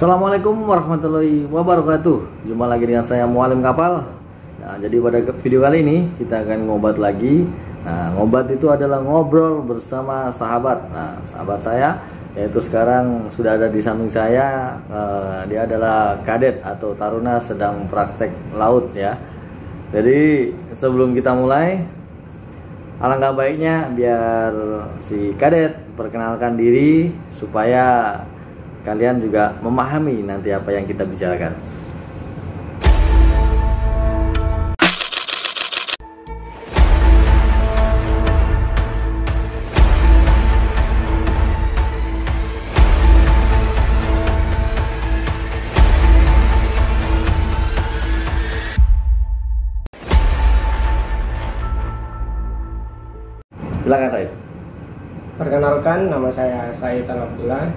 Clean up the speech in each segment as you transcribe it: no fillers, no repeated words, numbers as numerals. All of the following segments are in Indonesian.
Assalamualaikum warahmatullahi wabarakatuh. Jumpa lagi dengan saya Mualim Kapal. Nah, jadi pada video kali ini kita akan ngobat lagi. Nah, ngobat itu adalah ngobrol bersama sahabat. Nah, sahabat saya yaitu sekarang sudah ada di samping saya. Dia adalah kadet atau taruna sedang praktek laut ya. Jadi sebelum kita mulai, alangkah baiknya biar si kadet perkenalkan diri supaya kalian juga memahami nanti apa yang kita bicarakan. Silakan Said. Perkenalkan, nama saya Said Al-Abdullah.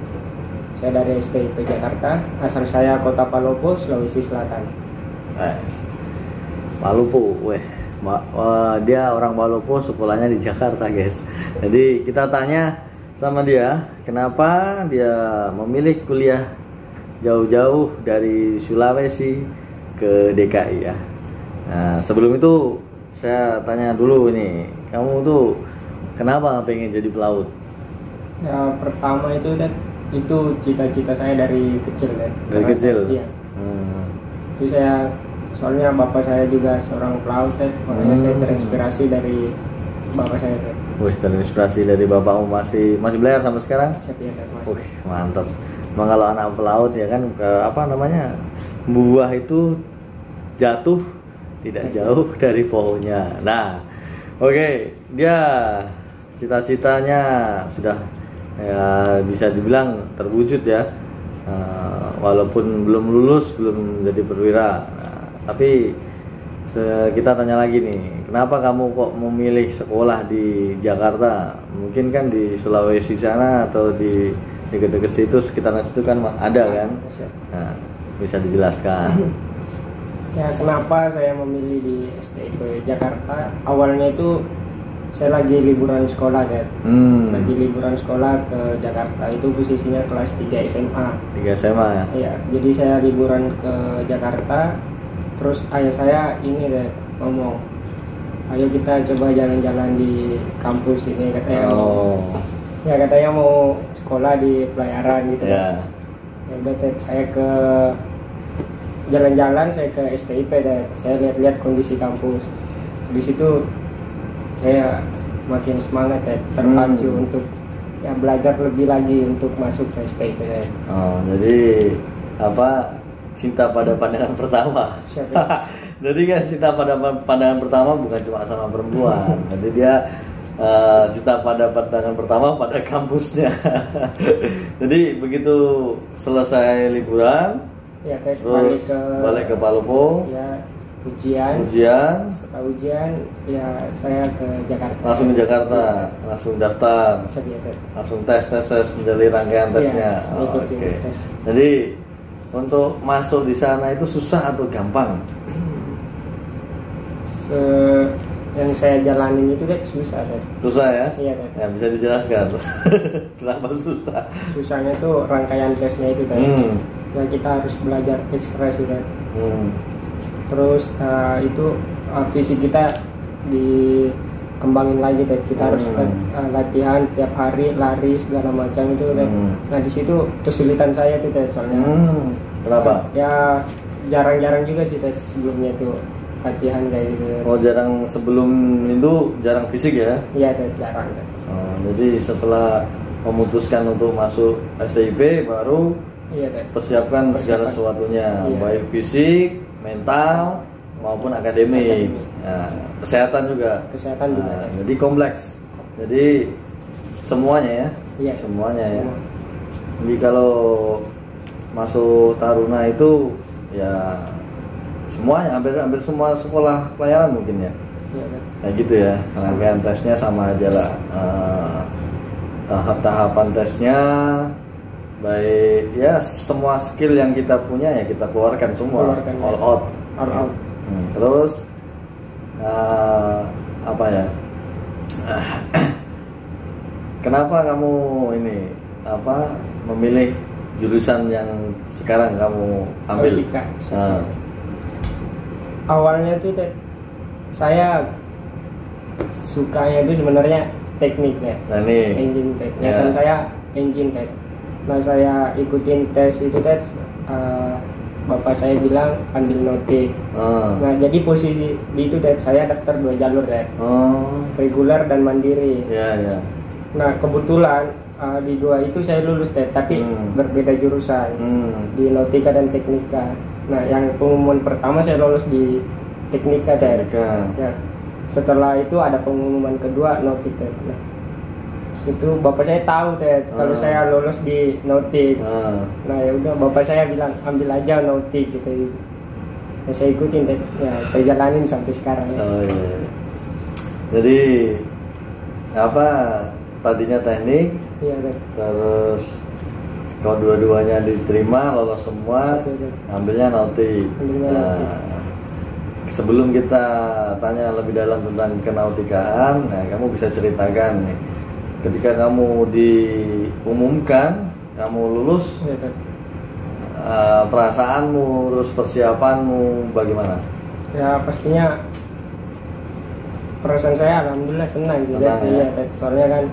Saya dari STIP Jakarta. Asal saya Kota Palopo, Sulawesi Selatan. Palopo, dia orang Palopo, sekolahnya di Jakarta, guys. Jadi kita tanya sama dia, kenapa dia memilih kuliah jauh-jauh dari Sulawesi ke DKI ya. Nah, sebelum itu saya tanya dulu ini, kamu tuh kenapa pengen jadi pelaut? Ya, pertama itu cita-cita saya dari kecil kan. Dari kecil? Iya. Itu saya, soalnya bapak saya juga seorang pelaut kan, makanya saya terinspirasi dari bapak saya kan. Wih, terinspirasi dari bapakmu, masih belayar sampai sekarang? Siap ya kan, Mas. Wih, mantap. Memang kalau anak pelaut ya kan, buah itu jatuh tidak jauh dari pohonnya. Nah, oke, dia cita-citanya sudah ya bisa dibilang terwujud ya, walaupun belum lulus, belum jadi perwira. Nah, tapi kita tanya lagi nih, kenapa kamu kok memilih sekolah di Jakarta? Mungkin kan di Sulawesi sana atau di dekat-dekat situ, sekitaran situ kan ada kan? Nah, bisa dijelaskan? Ya, kenapa saya memilih di STIP Jakarta? Awalnya itu saya lagi liburan sekolah kan. Lagi liburan sekolah ke Jakarta, itu posisinya kelas 3 SMA. 3 SMA ya? Iya, jadi saya liburan ke Jakarta. Terus ayah saya ini deh ngomong, ayo kita coba jalan-jalan di kampus ini, katanya. Ya, katanya mau sekolah di pelayaran gitu kan. Ya udah, saya ke jalan-jalan, saya ke STIP deh. Saya lihat-lihat kondisi kampus. Di situ saya makin semangat ya, terpacu untuk ya belajar lebih lagi untuk masuk ke STIP ya. Jadi cinta pada pandangan pertama. Jadi kan cinta pada pandangan pertama bukan cuma sama perempuan. Jadi dia cinta pada pandangan pertama pada kampusnya. Jadi begitu selesai liburan, ya, terus balik ke Palopo. Ya, ujian. Setelah ujian ya saya ke Jakarta. Langsung ke Jakarta, langsung daftar. Langsung tes menjalani rangkaian tesnya. Oke. Tes. Jadi untuk masuk di sana itu susah atau gampang? Yang saya jalanin itu kan susah kan. Susah ya? Iya kan. Ya, bisa dijelaskan. Kenapa susah? Susahnya tuh rangkaian tesnya itu kan. Ya, kita harus belajar ekstra sih kan. Terus itu fisik kita dikembangin lagi kan. Kita harus latihan tiap hari, lari segala macam itu kan. Nah, di situ kesulitan saya tuh kan, soalnya. Kenapa? Ya jarang-jarang juga sih kan sebelumnya itu latihan kayak gitu. Jarang, sebelum itu jarang fisik ya? Iya, jarang kan. Jadi setelah memutuskan untuk masuk STIP baru persiapkan segala sesuatunya, baik fisik, mental maupun akademik. Nah, kesehatan juga. Jadi kompleks. Jadi semuanya ya. Iya, semuanya ya. Jadi kalau masuk taruna itu ya semuanya, hampir semua sekolah pelayaran mungkin ya. Kayak gitu ya. Rangkaian tesnya sama aja lah. Tahap-tahapan tesnya, baik ya, semua skill yang kita punya ya kita keluarkan semua, all out. Terus kenapa kamu memilih jurusan yang sekarang kamu ambil? Nautika. Nah, Awalnya tuh saya sukanya itu sebenarnya teknik ya. nah ini. Engine tech. Ya. Kan saya engine tech. Nah saya ikutin tes itu bapak saya bilang ambil notik. Nah jadi posisi di itu saya daftar 2 jalur reguler dan mandiri. Ya, ya. Nah kebetulan di 2 itu saya lulus tapi berbeda jurusan di nautika dan teknika. Nah yang pengumuman pertama saya lolos di teknika. Ya. Setelah itu ada pengumuman kedua nautik. Nah, itu bapak saya tahu kalau saya lolos di nautik. Nah ya udah bapak saya bilang ambil aja nautik gitu. Ya, saya ikutin ya saya jalanin sampai sekarang. Oh iya. Jadi apa tadinya teknik? Iya. Terus kalau dua-duanya diterima lolos semua, ambilnya nautik. Sebelum kita tanya lebih dalam tentang kenautikaan, nah kamu bisa ceritakan nih. Ketika kamu diumumkan, kamu lulus, perasaanmu, terus persiapanmu bagaimana? Ya pastinya perasaan saya alhamdulillah senang juga. Ya. Soalnya kan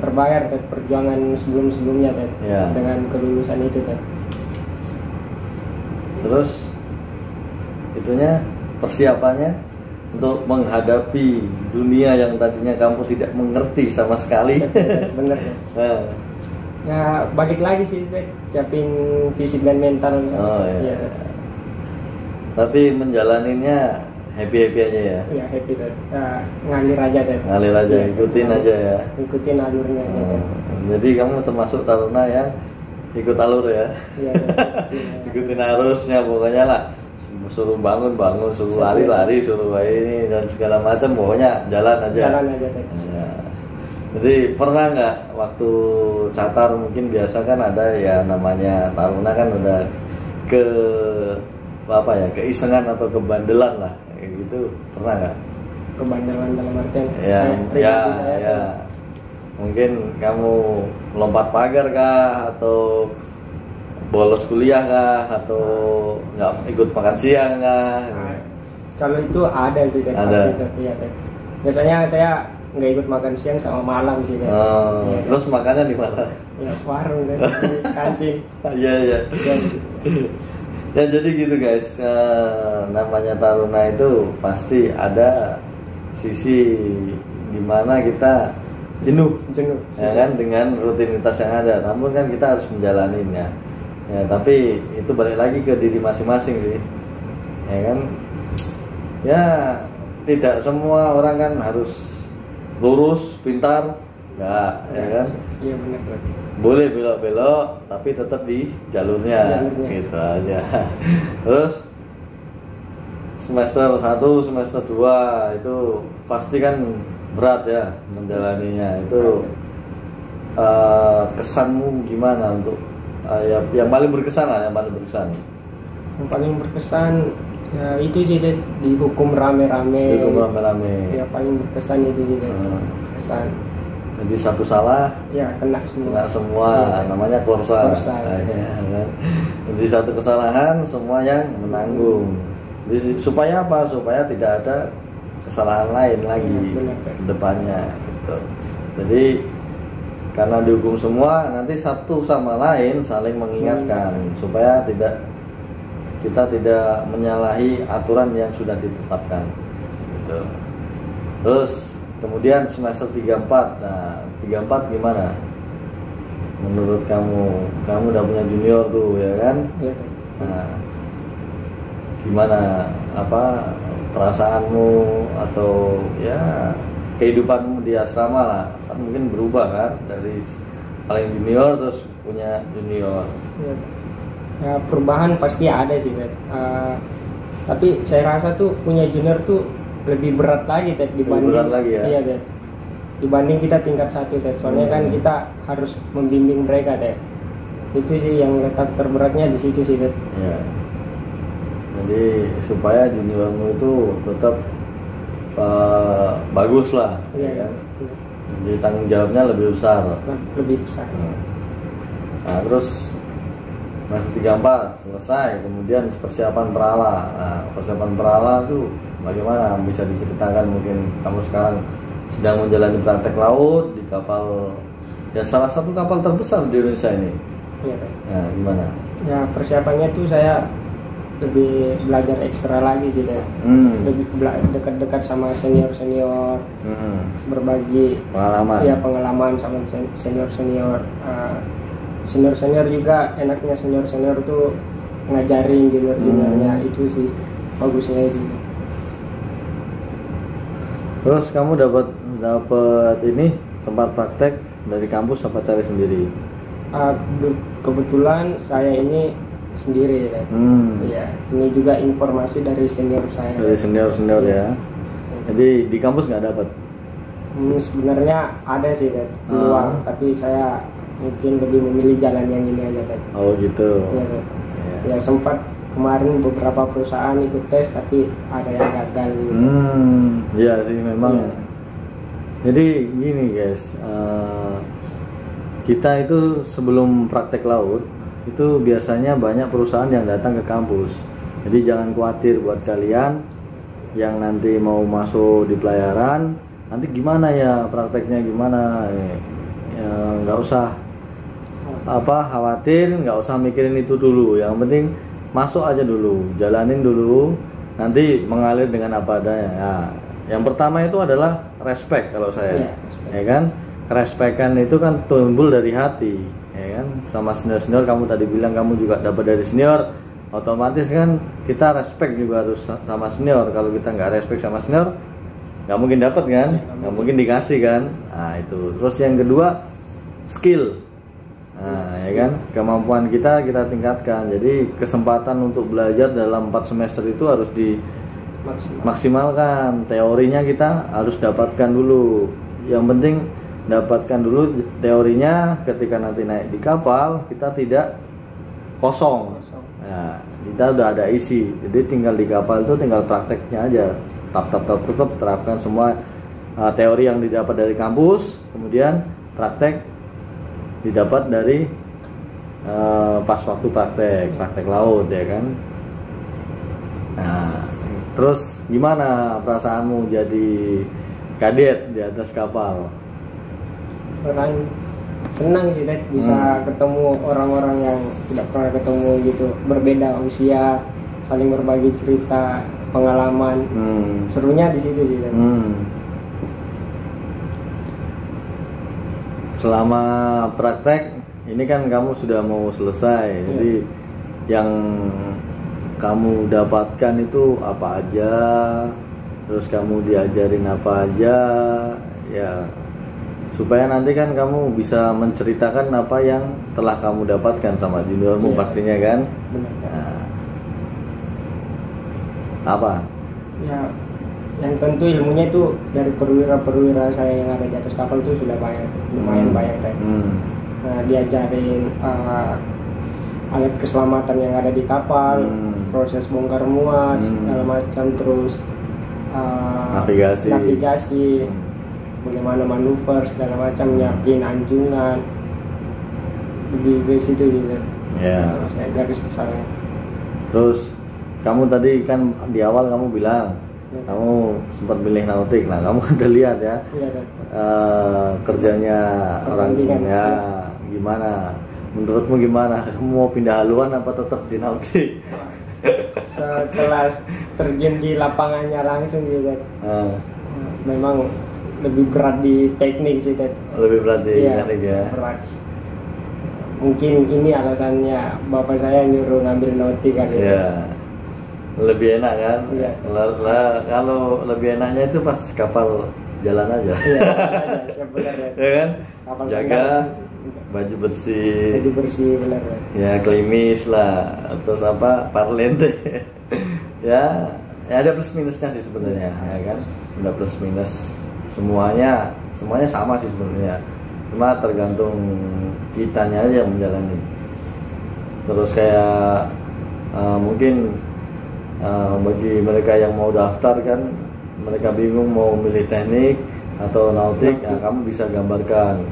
terbayar perjuangan sebelum-sebelumnya ya. Dengan kelulusan itu. Terus itunya persiapannya untuk menghadapi dunia yang tadinya kamu tidak mengerti sama sekali. Bener ya. Ya balik lagi sih siapin fisik dan mental. Oh iya. Ya. Tapi menjalaninya happy aja ya. Iya happy ngalir aja Ngalir aja, ya, ikutin aja ya. Ikutin alurnya aja. Jadi kamu termasuk taruna yang ikut alur ya. Iya. Ikutin arusnya pokoknya lah. Suruh bangun, suruh lari, suruh ini dan segala macam, pokoknya jalan aja. Ya. Jadi pernah nggak waktu catar mungkin biasa kan ada ya namanya taruna kan ada keisengan atau kebandelan lah kayak gitu, pernah nggak? Kebandelan dalam artian ya. Mungkin kamu lompat pagar kah atau bolos kuliah kah atau nggak ikut makan siang kah? Kalau itu ada sih ada. Pasti, ya. Biasanya saya nggak ikut makan siang sama malam sih. Ya. Terus makannya di mana? Ya warung di kantin. Iya. Ya jadi gitu guys, namanya taruna itu pasti ada sisi dimana kita jenuh ya kan dengan rutinitas yang ada. Namun kan kita harus menjalaninya. Ya, tapi itu balik lagi ke diri masing-masing sih. Ya kan? Ya, tidak semua orang kan harus lurus, pintar. Enggak, ya kan? Iya benar. Boleh belok-belok, tapi tetap di jalurnya. Gitu aja. Terus semester 1, semester 2 itu pasti kan berat ya menjalaninya. Itu kesanmu gimana untuk yang paling berkesan lah, yang paling berkesan ya itu sih dihukum rame-rame. Ya paling berkesan itu sih kesan. Jadi satu salah ya kena semua ya. Namanya korsa. Ya, kan? Jadi satu kesalahan semua yang menanggung. Jadi, supaya apa? Supaya tidak ada kesalahan lain lagi ke depannya gitu. Jadi karena dihukum semua, nanti satu sama lain saling mengingatkan supaya kita tidak menyalahi aturan yang sudah ditetapkan. Gitu. Terus kemudian semester 3-4, nah 3-4 gimana? Menurut kamu udah punya junior tuh ya kan? Nah, gimana perasaanmu atau ya kehidupanmu di asrama lah, kan mungkin berubah kan dari paling junior terus punya junior. Ya perubahan pasti ada sih tapi saya rasa tuh punya junior tuh lebih berat lagi dibanding kita tingkat 1 soalnya kan kita harus membimbing mereka itu sih yang letak terberatnya di situ sih ya. Jadi supaya juniormu itu tetap bagus lah, ya kan? Jadi tanggung jawabnya lebih besar. Lebih besar. Nah, terus Masuk 34 selesai, kemudian persiapan perala. Nah, persiapan perala itu bagaimana? Bisa diceritakan, mungkin kamu sekarang sedang menjalani praktek laut di kapal, ya salah satu kapal terbesar di Indonesia ini. Iya. Nah, gimana? Ya persiapannya tuh saya lebih belajar ekstra lagi sih deh. Lebih dekat-dekat sama senior-senior, berbagi pengalaman. Ya pengalaman sama senior-senior. Senior-senior juga enaknya senior-senior tuh ngajarin junior-juniornya, itu sih bagusnya itu. Terus kamu dapat ini tempat praktek dari kampus apa cari sendiri? Kebetulan saya ini sendiri ya. Ya, ini juga informasi dari senior saya. Dari senior ya. Jadi di kampus nggak dapat? Sebenarnya ada sih kan peluang, tapi saya mungkin lebih memilih jalan yang ini aja kan. Oh gitu. Ya sempat kemarin beberapa perusahaan ikut tes tapi ada yang gagal gitu. Iya sih memang. Ya. Jadi gini guys, kita itu sebelum praktek laut itu biasanya banyak perusahaan yang datang ke kampus. Jadi jangan khawatir buat kalian yang nanti mau masuk di pelayaran, nanti gimana ya prakteknya gimana, ya, nggak usah khawatir, nggak usah mikirin itu dulu. Yang penting masuk aja dulu, jalanin dulu, nanti mengalir dengan apa adanya. Ya, yang pertama itu adalah respect kalau saya, ya kan? Kerespekan itu kan timbul dari hati, ya kan? Sama senior-senior, kamu tadi bilang kamu juga dapat dari senior, otomatis kan kita respect juga harus sama senior. Kalau kita nggak respect sama senior, nggak mungkin dapat kan, nggak mungkin dikasih kan. Nah itu. Terus yang kedua skill. Nah, ya kan, kemampuan kita tingkatkan. Jadi kesempatan untuk belajar dalam 4 semester itu harus dimaksimalkan. Teorinya kita harus dapatkan dulu. Yang penting dapatkan dulu teorinya, ketika nanti naik di kapal kita tidak kosong. Nah, kita udah ada isi. Jadi tinggal di kapal itu tinggal prakteknya aja. Tetap terapkan semua teori yang didapat dari kampus, kemudian praktek didapat dari pas waktu praktek laut, ya kan. Nah, terus gimana perasaanmu jadi kadet di atas kapal? Orang senang sih Dad, bisa ketemu orang-orang yang tidak pernah ketemu gitu, berbeda usia, saling berbagi cerita, pengalaman. Serunya di situ sih Dad. Selama praktek ini kan kamu sudah mau selesai, jadi yang kamu dapatkan itu apa aja, terus kamu diajarin apa aja, ya supaya nanti kan kamu bisa menceritakan apa yang telah kamu dapatkan sama juniormu, pastinya kan. Nah, apa? Ya, yang tentu ilmunya itu dari perwira-perwira saya yang ada di atas kapal itu sudah banyak, lumayan banyak kan. Nah, diajarin alat keselamatan yang ada di kapal, proses bongkar muat, segala macam, terus navigasi, bagaimana manuver segala macam, nyiapin anjungan, lebih ke situ juga. Saya garis besarnya. Terus kamu tadi kan di awal kamu bilang kamu sempat milih nautik. Nah, kamu udah lihat ya, kerjanya orang ya gimana? Menurutmu gimana? Kamu mau pindah haluan apa tetap di nautik? Setelah terjun di lapangannya langsung gitu, memang lebih berat di teknik sih, Ted. Lebih berat di teknik ya. Berat. Mungkin ini alasannya bapak saya nyuruh ngambil nautik kali. Iya. Lebih enak kan? Iya. Kalau lebih enaknya itu pas kapal jalan aja. Iya, siap benar ya. Ya kan? Kapal jaga baju bersih. Baju bersih benar ya. Ya klimis lah, terus parlente. ya ada plus minusnya sih sebenarnya, ya kan? Ada plus minus. Semuanya sama sih sebenarnya, cuma tergantung kitanya aja yang menjalani. Terus kayak mungkin bagi mereka yang mau daftar kan, mereka bingung mau milih teknik atau nautik, ya kamu bisa gambarkan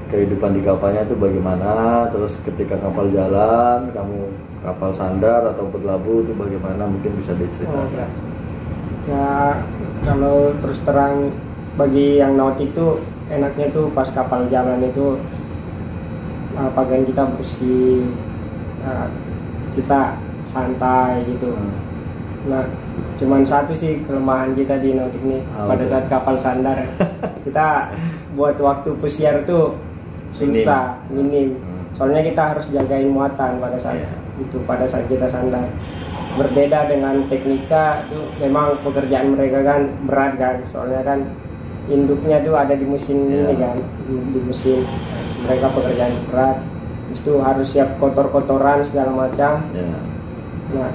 kehidupan di kapalnya itu bagaimana, terus ketika kapal jalan, kamu kapal sandar atau berlabuh itu bagaimana, mungkin bisa diceritakan. Ya kalau terus terang bagi yang naut itu enaknya tuh pas kapal jalan itu pakaian kita bersih, kita santai gitu. Nah cuman satu sih kelemahan kita di nautik nih, pada saat kapal sandar kita buat waktu pesiar tuh susah, minim. Soalnya kita harus jagain muatan pada saat itu, pada saat kita sandar. Berbeda dengan teknika itu, memang pekerjaan mereka kan berat kan, soalnya kan induknya tuh ada di mesin ini kan, di mesin. Mereka pekerjaan berat, itu harus siap kotor-kotoran segala macam. Nah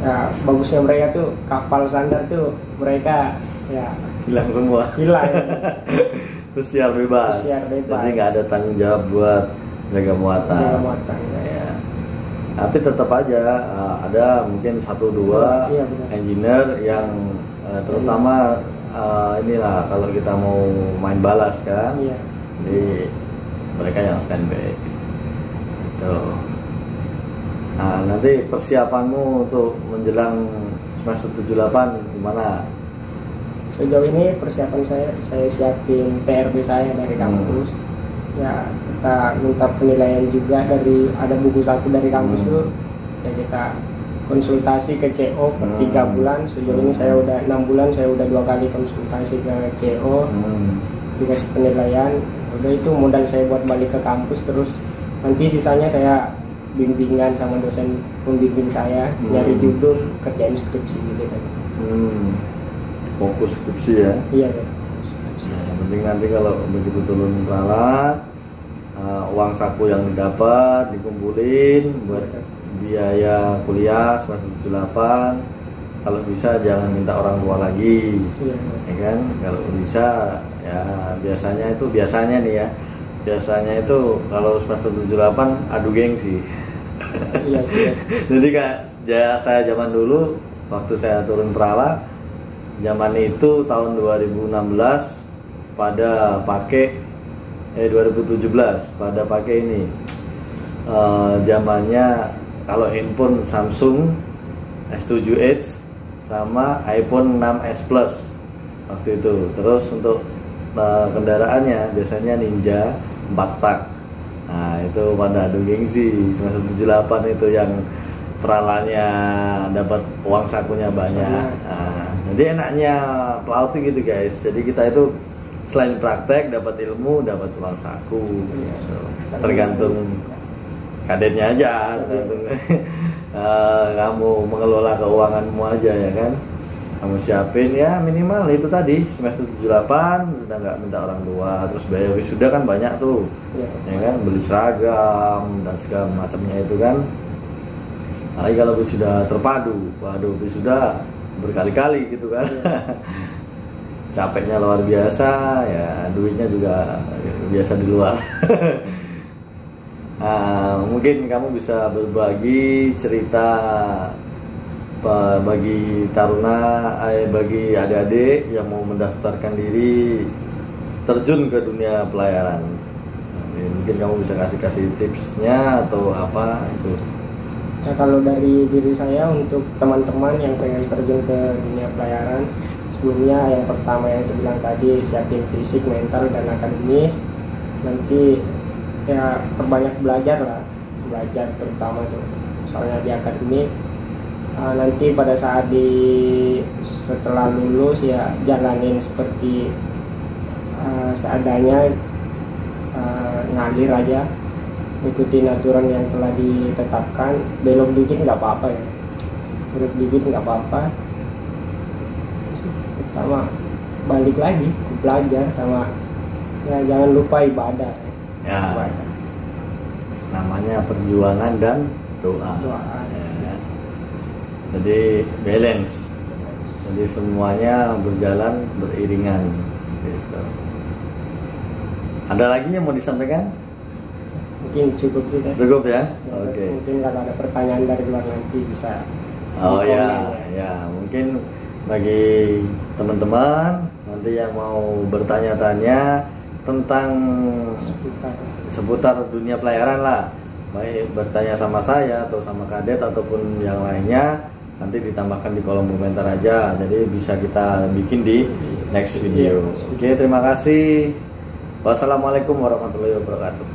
ya, bagusnya mereka tuh kapal sandar tuh mereka ya hilang semua. Hilang. Pesiar bebas. Jadi nggak ada tanggung jawab buat jaga muatan. Ya. Tapi tetap aja ada mungkin 1-2 engineer yang terutama inilah kalau kita mau main balas kan. Jadi mereka yang standby. Gitu. Nah, nanti persiapanmu untuk menjelang semester 78 gimana? Sejauh ini persiapan saya siapin TRB saya dari kampus. Ya kita minta penilaian juga dari, ada buku saku dari kampus tuh. Ya kita konsultasi ke CO per 3 bulan. Sejauh ini saya udah 6 bulan, saya udah 2 kali konsultasi ke CO. Dikasih penilaian. Udah itu modal saya buat balik ke kampus, terus nanti sisanya saya bimbingan sama dosen pembimbing saya, nyari judul, kerjain skripsi gitu. Fokus skripsi ya? Iya. Yang penting nanti kalau begitu turun peralat, uang saku yang didapat dikumpulin buat biaya kuliah semester 78. Kalau bisa jangan minta orang tua lagi, ya kan? Kalau bisa ya biasanya nih ya. Biasanya itu kalau semester 78 adu gengsi. Iya sih. Jadi saya zaman dulu waktu saya turun peralat, zaman itu tahun 2016 pada pakai 2017 pada pakai ini zamannya kalau handphone Samsung S7 Edge sama iPhone 6s Plus waktu itu. Terus untuk kendaraannya biasanya Ninja 4 tak. Nah itu pada adu gengsi semester 78 itu yang peralannya dapat uang sakunya banyak. Nah, jadi enaknya pelaut itu gitu guys. Jadi kita itu selain praktek dapat ilmu, dapat uang saku. Gitu. Tergantung kadetnya aja, tergantung kamu mengelola keuanganmu aja ya kan. Kamu siapin ya minimal itu tadi semester 78 udah nggak minta orang tua, terus biaya wisuda kan banyak tuh, ya kan, beli seragam dan segala macamnya itu kan. Lagi kalau wisuda terpadu, waduh wisuda berkali-kali gitu kan. Capeknya luar biasa, ya duitnya juga biasa di luar. Nah, mungkin kamu bisa berbagi cerita bagi taruna, bagi adik-adik yang mau mendaftarkan diri terjun ke dunia pelayaran. Mungkin kamu bisa kasih tipsnya atau apa itu. Nah, kalau dari diri saya untuk teman-teman yang pengen terjun ke dunia pelayaran, sebelumnya yang pertama yang saya bilang tadi, siapin fisik, mental, dan akademis. Nanti ya perbanyak belajar terutama tuh, soalnya di akademik. Nanti pada saat setelah lulus ya jalanin seperti seadanya, ngalir aja, ikutin aturan yang telah ditetapkan. Belok dikit nggak apa-apa ya, belok dikit nggak apa-apa. Pertama balik lagi belajar, sama ya jangan lupa ibadah ya. Namanya perjuangan dan doa. Ya. Jadi balance, jadi semuanya berjalan beriringan gitu. Ada lagi yang mau disampaikan? Mungkin cukup sih. Cukup ya? Oke. Mungkin kalau ada pertanyaan dari luar nanti bisa. Oh ya, mungkin bagi teman-teman nanti yang mau bertanya-tanya tentang seputar dunia pelayaran lah, baik bertanya sama saya atau sama Kadet ataupun yang lainnya, nanti ditambahkan di kolom komentar aja, jadi bisa kita bikin di next video. Oke, terima kasih. Wassalamualaikum warahmatullahi wabarakatuh.